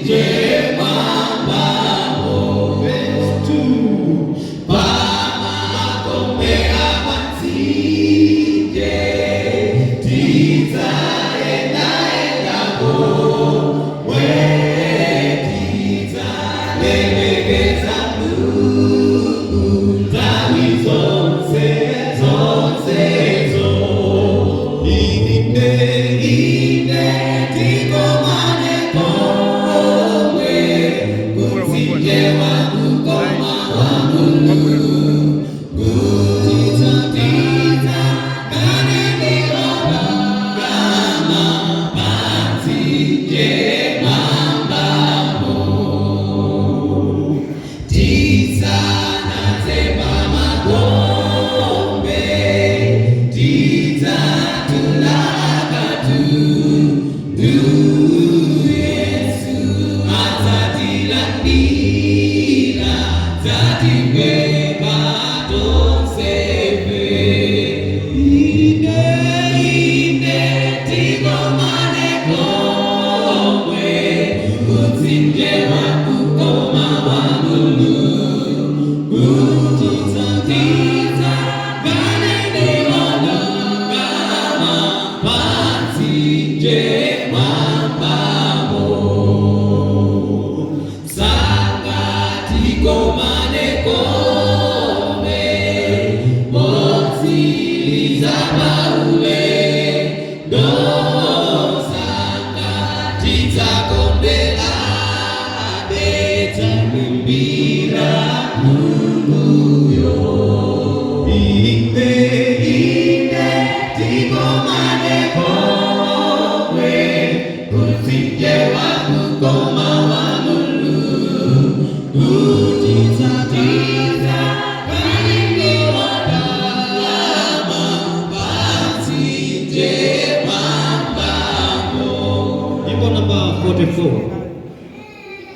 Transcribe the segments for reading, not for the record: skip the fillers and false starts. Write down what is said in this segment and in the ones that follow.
Yeah, mama, oh, best to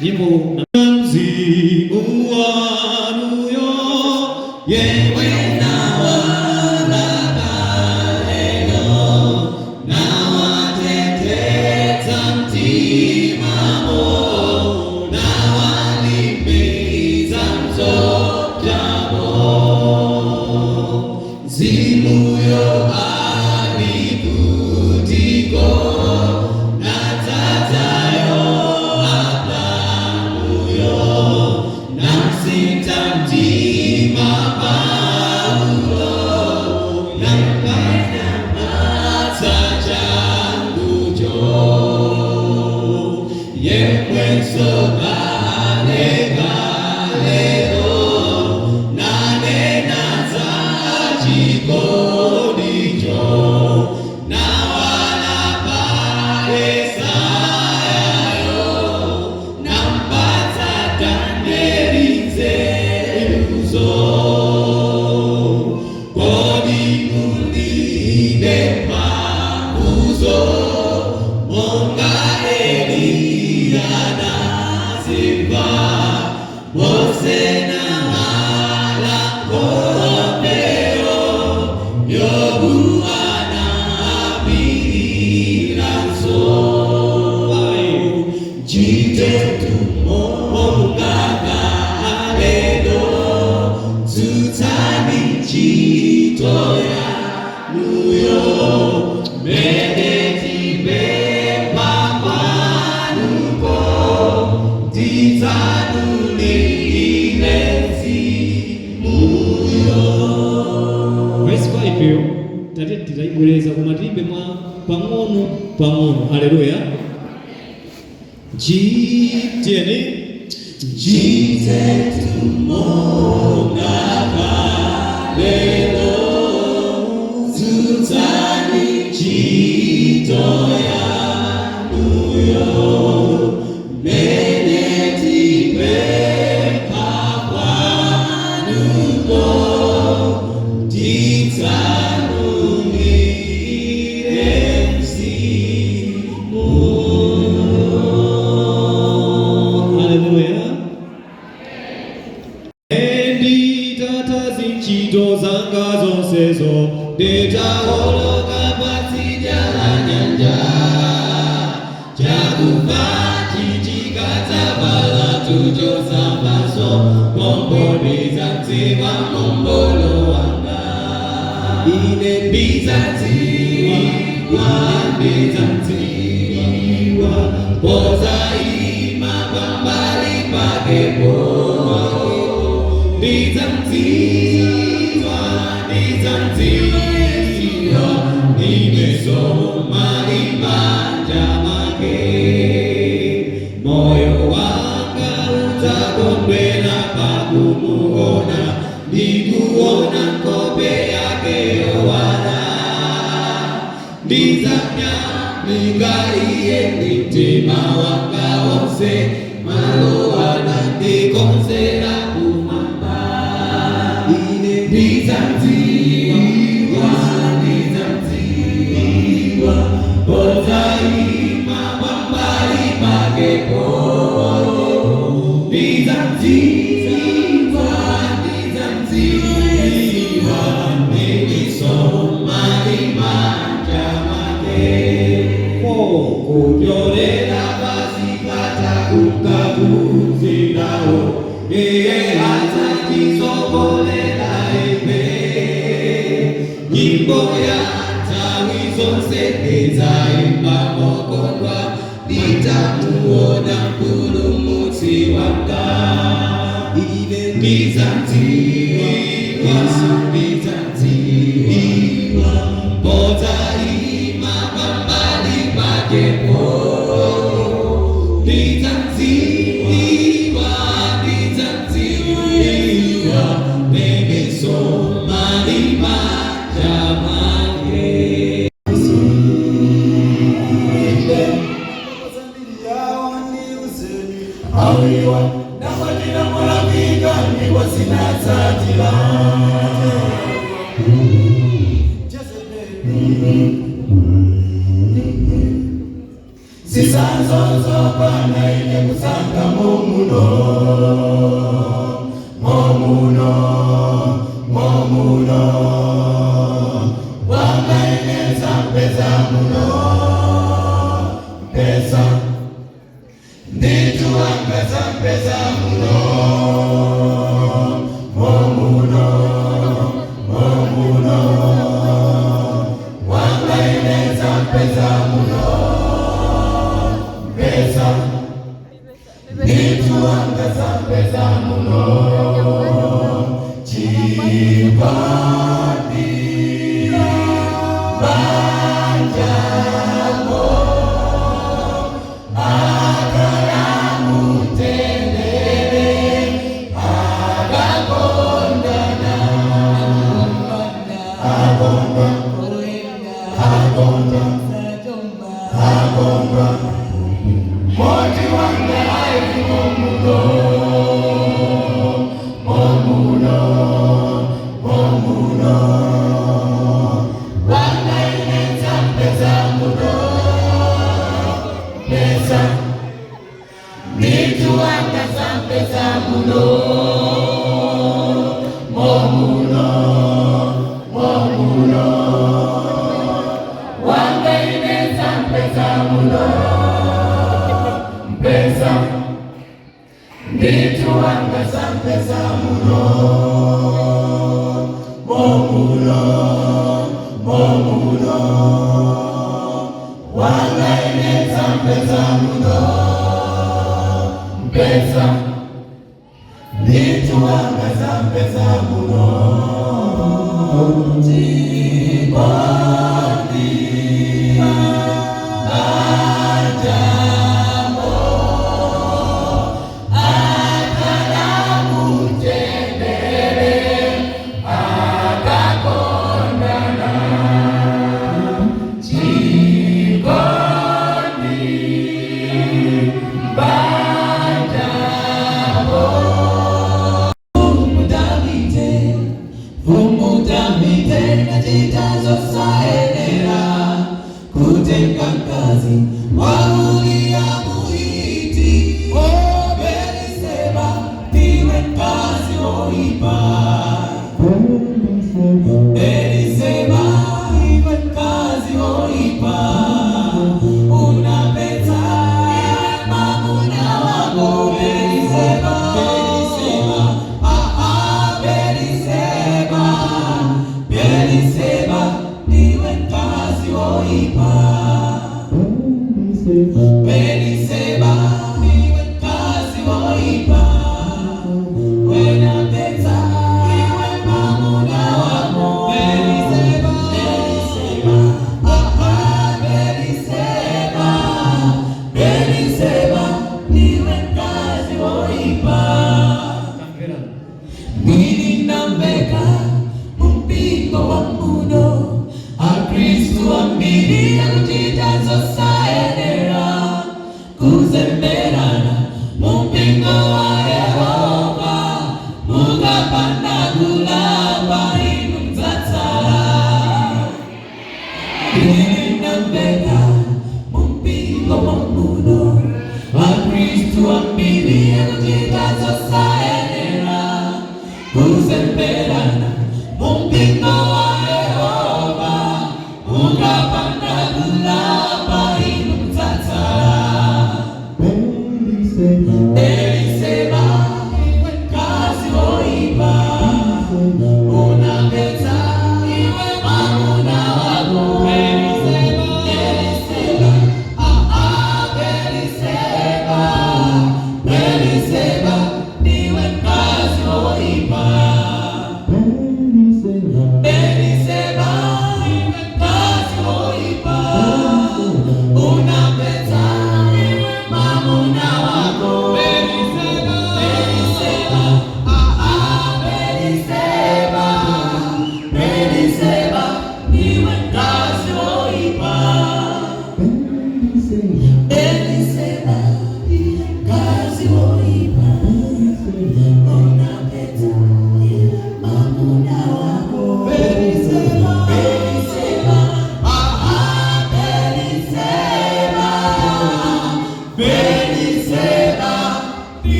Jimbo mzimu wanuyo yewe na walaba leo na wateteza mtimamo na walimbiza mzojamo zimuyo alibutiko Pang'ono, haleluya. Jiteni tumonaka lelo tutani jitoya nuyo meneti pepa kwanuko titanuni Deta holoka pasija nyanja Jakubati jikata bala tujo sambaso Mombo bizanziwa mombolo wanga Ine bizanziwa Poza ima bambali pakepo Bizanziwa moyo wanga utagombera pakumuona nikuona kope yake Yohana ndizamya ningaliye mtima wanga wose malowana ndikonsera kumamba ine ndizanziwa Ozaima mambali pakepo Bizanziwa Menisoma imanja make Kujorela basi pataku ukaguzi nao, yeye atajisokolea nyimbo ya tawi zonse nitaimba mokondwa, nitamuona mpulumutsi wanga. Ine nitatiwa, nitatiwa, potaima pambali pakepo. Nitatiwa, nitatiwa, bebeso malima jamake. Awiwa nafanyina mulabika niwa sinasatila sisanzozopana ine kusanga momuno wakaeneza mpeza muno mpesa nituangaza mpeza muno wakaeneza mpeza muno mpesa nituangaza mpeza muno chibadi banjamo akalamu tendele agakondana agomba moti wanga aifu momuno wakaeneza mpeza muno pesa nituangaza mpeza muno wakaeneza mpeza muno mpesa nituangaza mpeza muno wakaeneza mpeza muno mpesa nituangaza mpeza muno jiboni banjamo akalamu tendele agakondana jiboni banjamo Umudamite najitazosaenera kutenga kazi waulia muhiti Beliseba niwe kazi oipa Beliseba niwe kazi oipa unapeta mamuna wako Beliseba Beliseba niwe kazi oipa Beliseba niwe kazi oipa wena pesa niwe mamuna wako Beliseba Beliseba niwe kazi oipa nini nambeka mpingo wa muno akristu ambili akujitazosaenera kuzemberana mpingo wa Yehova mugapanda gulamba inu mzatsala inambeka mpingo wa muno akristu ambili akujitazosaenera kuzemberana mpingo wa Yehova ungapanda gulamba inu mzatsala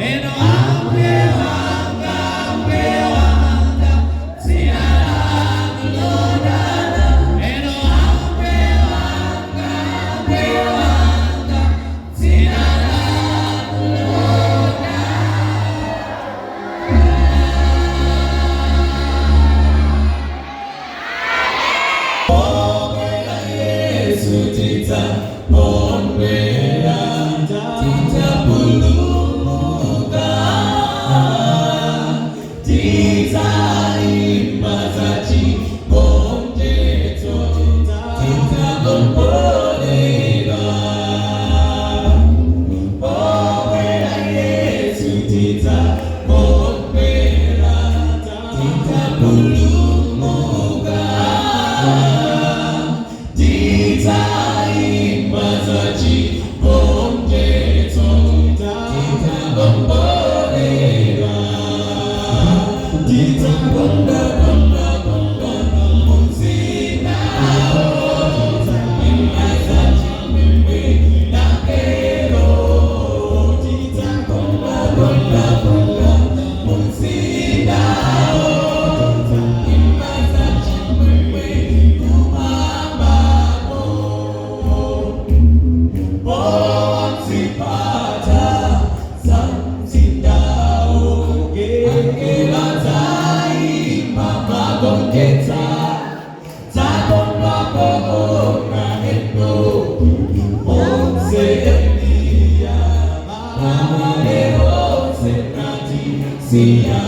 And sia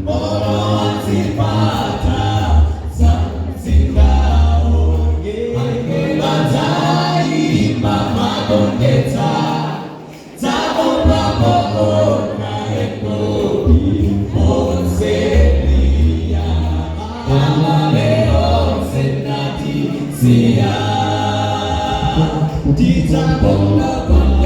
Moro azipata Zanzibao Angelanzai mama bondeta Zaomba moona ekodi Monselia Amaleo senati sia Tita bonga bonga